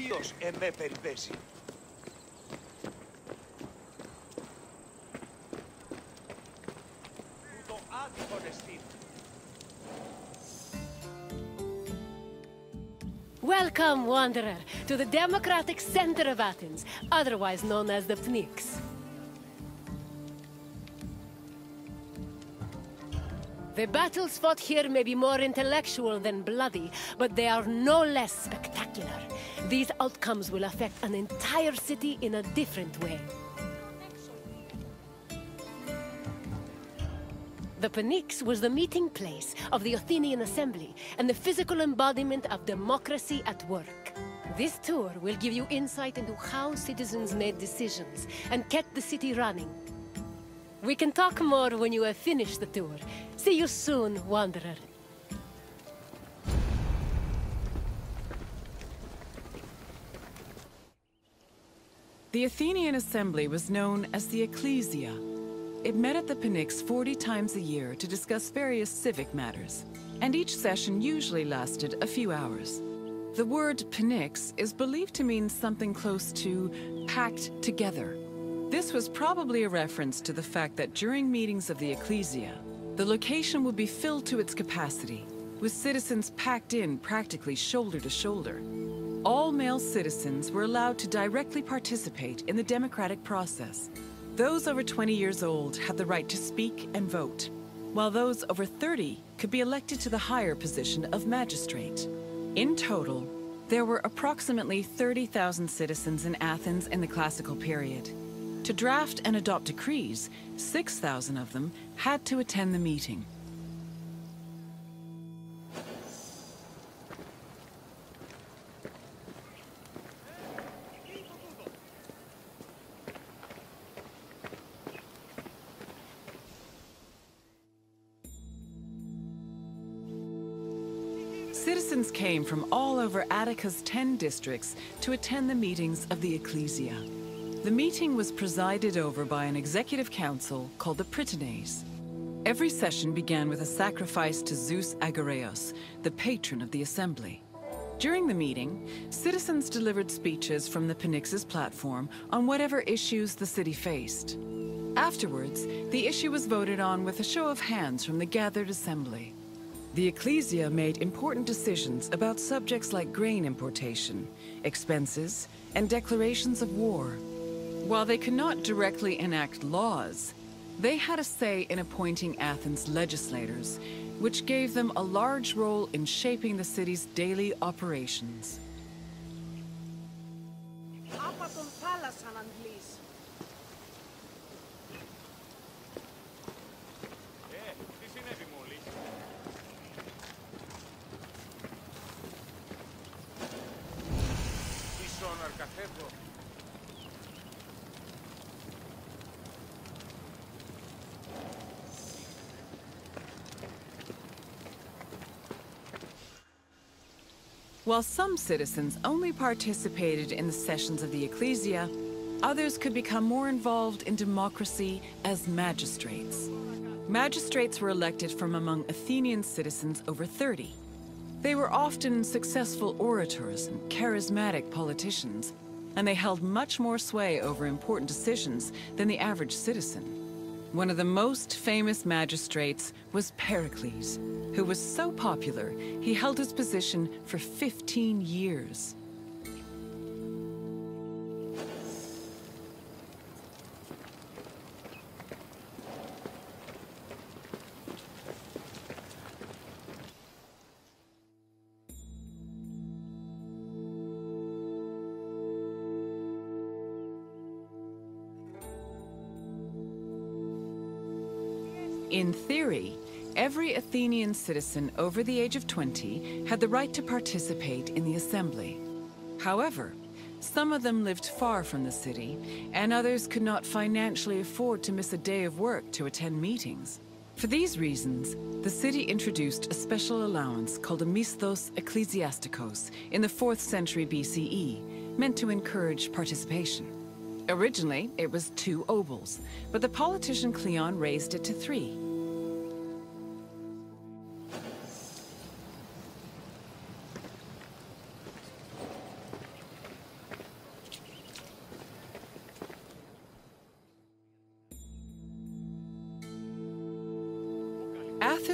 Διός εμέ περιπέσει. Τούτο άδικον εστίν. Welcome, wanderer, to the democratic center of Athens, otherwise known as the Pnyx. The battles fought here may be more intellectual than bloody, but they are no less spectacular. These outcomes will affect an entire city in a different way. The Pnyx was the meeting place of the Athenian assembly and the physical embodiment of democracy at work. This tour will give you insight into how citizens made decisions and kept the city running. We can talk more when you have finished the tour. See you soon, wanderer. The Athenian assembly was known as the Ecclesia. It met at the Pnyx 40 times a year to discuss various civic matters, and each session usually lasted a few hours. The word Pnyx is believed to mean something close to packed together. This was probably a reference to the fact that during meetings of the Ecclesia, the location would be filled to its capacity, with citizens packed in practically shoulder to shoulder. All male citizens were allowed to directly participate in the democratic process. Those over 20 years old had the right to speak and vote, while those over 30 could be elected to the higher position of magistrate. In total, there were approximately 30,000 citizens in Athens in the classical period. To draft and adopt decrees, 6,000 of them had to attend the meeting. Citizens came from all over Attica's 10 districts to attend the meetings of the Ecclesia. The meeting was presided over by an executive council called the Pnyx. Every session began with a sacrifice to Zeus Agoreos, the patron of the assembly. During the meeting, citizens delivered speeches from the Pnyx's platform on whatever issues the city faced. Afterwards, the issue was voted on with a show of hands from the gathered assembly. The Ecclesia made important decisions about subjects like grain importation, expenses, and declarations of war. While they could not directly enact laws, they had a say in appointing Athens' legislators, which gave them a large role in shaping the city's daily operations. While some citizens only participated in the sessions of the Ecclesia, others could become more involved in democracy as magistrates. Magistrates were elected from among Athenian citizens over 30. They were often successful orators and charismatic politicians, and they held much more sway over important decisions than the average citizen. One of the most famous magistrates was Pericles, who was so popular, he held his position for 15 years. In theory, every Athenian citizen over the age of 20 had the right to participate in the assembly. However, some of them lived far from the city, and others could not financially afford to miss a day of work to attend meetings. For these reasons, the city introduced a special allowance called a misthos ecclesiastikos in the 4th century BCE, meant to encourage participation. Originally, it was 2 obols, but the politician Cleon raised it to 3.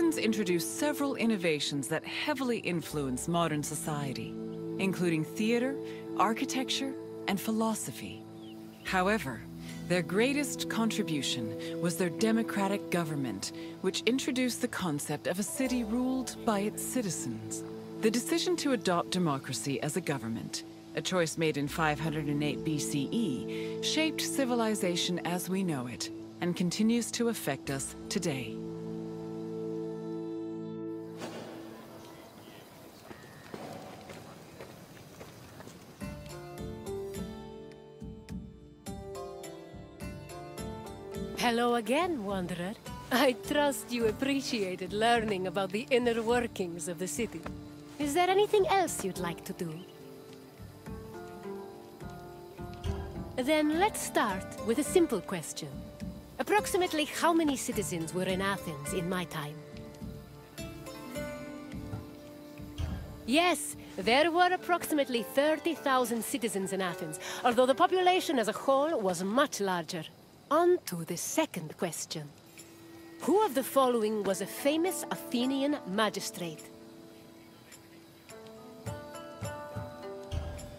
Athenians introduced several innovations that heavily influenced modern society, including theater, architecture, and philosophy. However, their greatest contribution was their democratic government, which introduced the concept of a city ruled by its citizens. The decision to adopt democracy as a government, a choice made in 508 BCE, shaped civilization as we know it, and continues to affect us today. Hello again, Wanderer. I trust you appreciated learning about the inner workings of the city. Is there anything else you'd like to do? Then let's start with a simple question. Approximately how many citizens were in Athens in my time? Yes, there were approximately 30,000 citizens in Athens, although the population as a whole was much larger. On to the second question. Who of the following was a famous Athenian magistrate?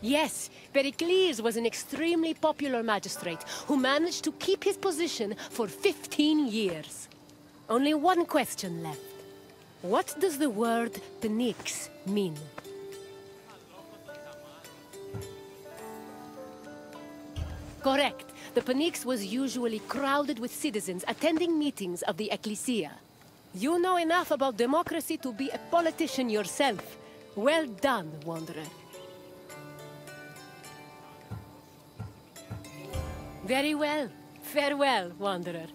Yes, Pericles was an extremely popular magistrate who managed to keep his position for 15 years. Only one question left. What does the word Pnyx mean? Correct. The Pnyx was usually crowded with citizens attending meetings of the Ecclesia. You know enough about democracy to be a politician yourself. Well done, Wanderer. Very well. Farewell, Wanderer.